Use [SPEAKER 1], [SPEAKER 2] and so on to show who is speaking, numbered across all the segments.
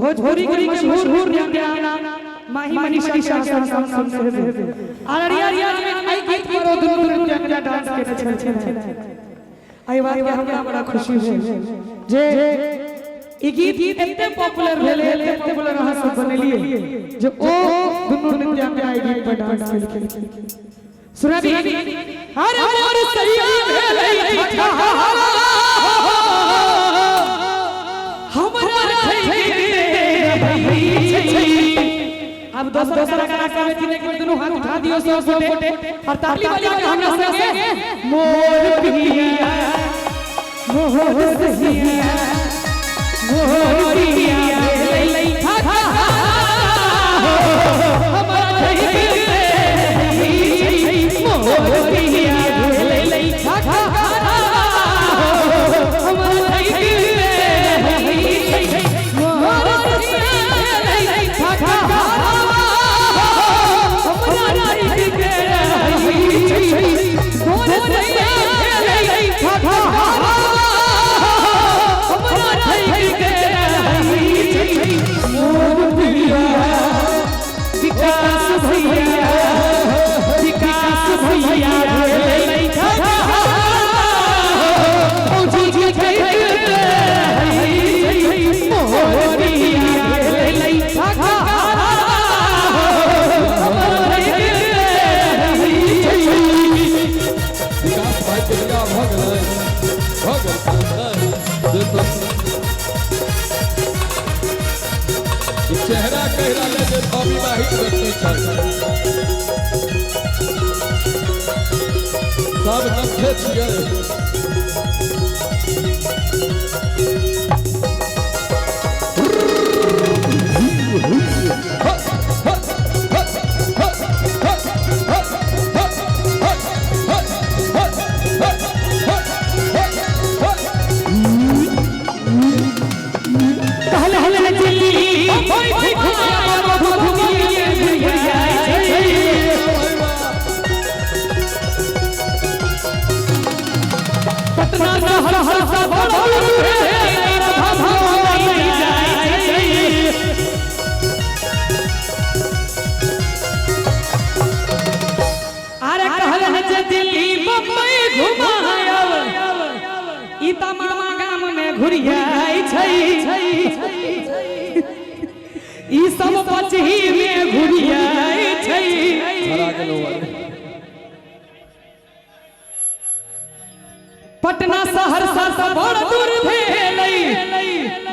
[SPEAKER 1] भोजपुरी के मशहूर गाना माही मनीषा शासन से अररिया में आई गीत करो दुनु जंगा डांस के छे आई बात के हमरा बड़ा खुशी है जे ई गीत एते पॉपुलर भेले एते पॉपुलर अहां सब बनेलिए जे ओ दुनु जंगा आई गीत पर डांस के सुना दी अरे मोर सैया भेले ठा हमरा अब दूसरा गाना गावे तीन एक दोनों हाथ उठा दियो सो फोटे और ताली वाली का हमरा संगे मोर पिया मोर सैया मोर पिया ले खा खा हमरा मोर पिया ले खा खा
[SPEAKER 2] चेहरा कहरा ले जे अविवाहित व्यक्ति छै सब नखे छियै
[SPEAKER 1] ई सब पचही में घुरियाई छै
[SPEAKER 2] छरा गेलो
[SPEAKER 1] पटना शहर से बड़ दूर भेलै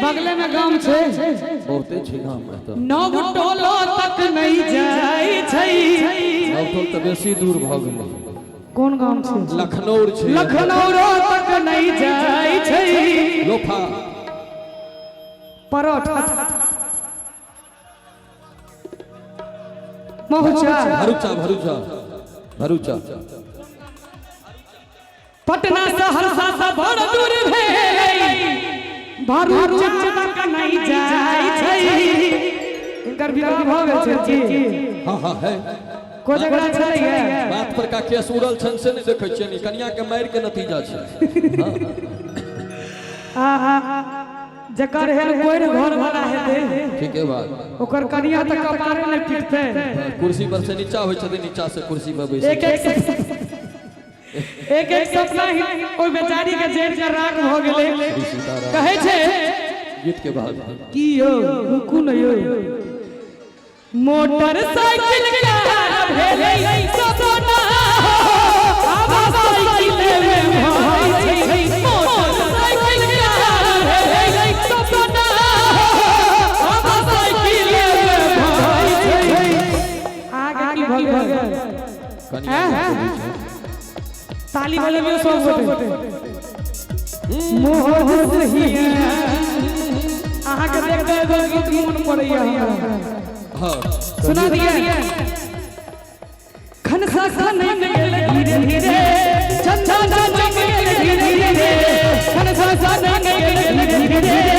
[SPEAKER 1] बगले में गांव छै
[SPEAKER 2] बहुते छै गांव में त
[SPEAKER 1] नव टोलो तक नहीं जाई छै
[SPEAKER 2] नव टोल त बेसी दूर भ गेलै
[SPEAKER 1] कोन गांव छै
[SPEAKER 2] लखनऊ छै
[SPEAKER 1] लखनऊ तक नहीं जाई छै
[SPEAKER 2] लोफा
[SPEAKER 1] परोठा महुचा
[SPEAKER 2] भरुचा भरुचा भरुचा
[SPEAKER 1] पटना शहर से बड़ दूर भेलै भरुचा तक नहीं जाई छै इनकर विवाह भ गेल छै जी
[SPEAKER 2] हां हां है
[SPEAKER 1] को झगड़ा छै
[SPEAKER 2] बात पर का केस उड़ल छन से नहीं देखै छियै नी कन्या के मार के नतीजा छै
[SPEAKER 1] हां जकर हेल कोई घर भरा हेते
[SPEAKER 2] ठीक है बात
[SPEAKER 1] ओकर कनिया तक कपारे नहीं पिटते
[SPEAKER 2] कुर्सी पर से नीचा होय छै नीचा से कुर्सी पर बैसे
[SPEAKER 1] एक सपना ही ओई बेचारी के जेल के राख भ गेलै कहै छै
[SPEAKER 2] गीत के बाद
[SPEAKER 1] की यो रुकू न यो मोटरसाइकिल कार भेलै सपना आवा साइकिल में भाई छै मोटरसाइकिल कार भेलै सपना आवा साइकिल में भाई छै आगे की भगल
[SPEAKER 2] कन्या
[SPEAKER 1] ताली वाले में सब गोटे मोह सहिया आहा के देख के एगो गीत मन पड़ैया हमरा
[SPEAKER 2] हां
[SPEAKER 1] सुना दिया खन खा खा नहीं गेल धीरे धीरे चंदा चंदा गेल धीरे धीरे खन खा खा नहीं गेल धीरे धीरे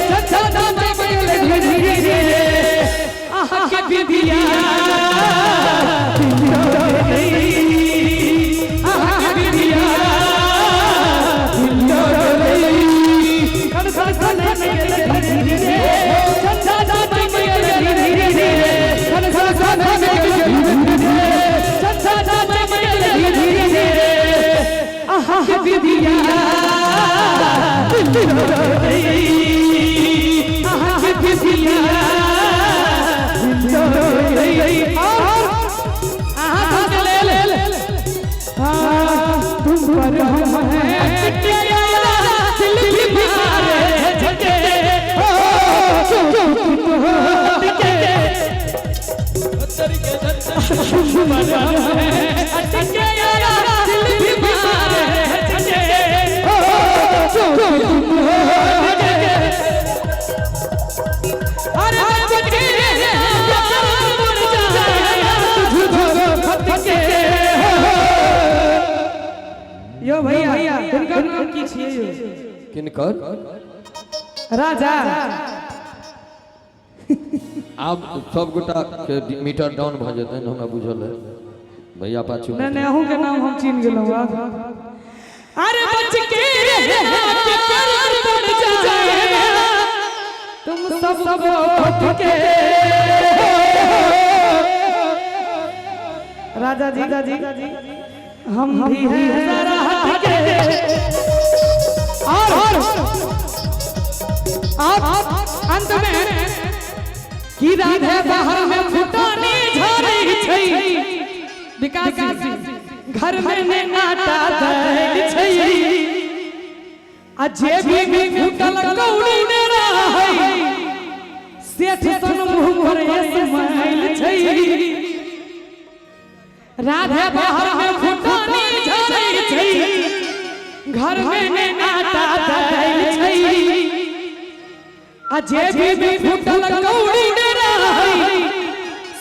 [SPEAKER 1] चंदा चंदा गेल धीरे धीरे आहा के बिबिया खन खा खा नहीं गेल धीरे धीरे चंदा हम हैं तेरा दिल भी मारे झके हो के
[SPEAKER 2] तरीके झंडा
[SPEAKER 1] शुभमन है अटके यारा दिल भी मारे झके हो अरे बचके यो भैया इनका नाम की छियै
[SPEAKER 2] किनकर
[SPEAKER 1] राजा
[SPEAKER 2] आब सब गोटा के मीटर डाउन भ जेतै हमरा बुझल है भैया पाछू
[SPEAKER 1] नहीं अहूँ के नाम हम चिन्ह गेलहुँ अरे बच के कर पड़ जाएगा तुम सब के राजा जी हम भी हैं जरा हटके और अंत में की राधे बाहर में फुटानी झरई छै विकास घर में ने नाटा दै छै आ जे भी फुटल कौड़ी ने रहै सेठ सन मुंह भरे स्माइल छै राधे बाहर में फुटानी झरई छै घर में ने नाटा दै छै आ जे भी फुटल कौड़ी ने रहै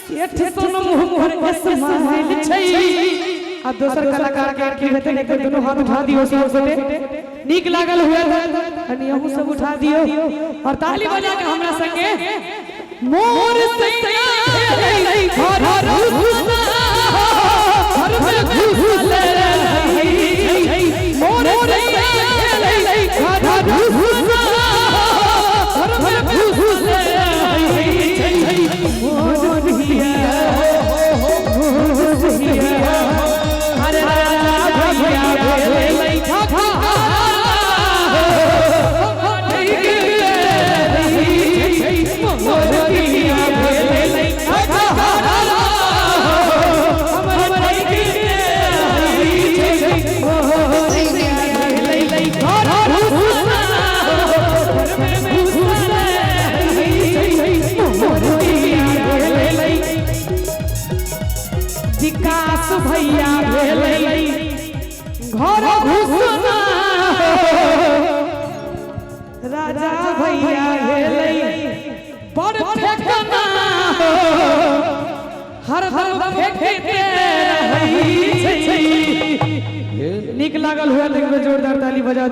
[SPEAKER 1] सेठ सन मुंह भरे स्माइल छै अब दोसर कलाकार के की हेतै ने दोनों हाथ उठा दियो सब गोटे नीक लागल हुए अनि अहू सब उठा दियो और ताली बजा के हमरा संगे मोर सैया घर में घुसल रही मोर सैया घर में घुसल रही मोर भैया विकास भैया भेलै घर घुसना राजा भैया भेलै बड़ फेकना हर फेंकते रहै छै नीक लागल हुए जोरदार ताली बजा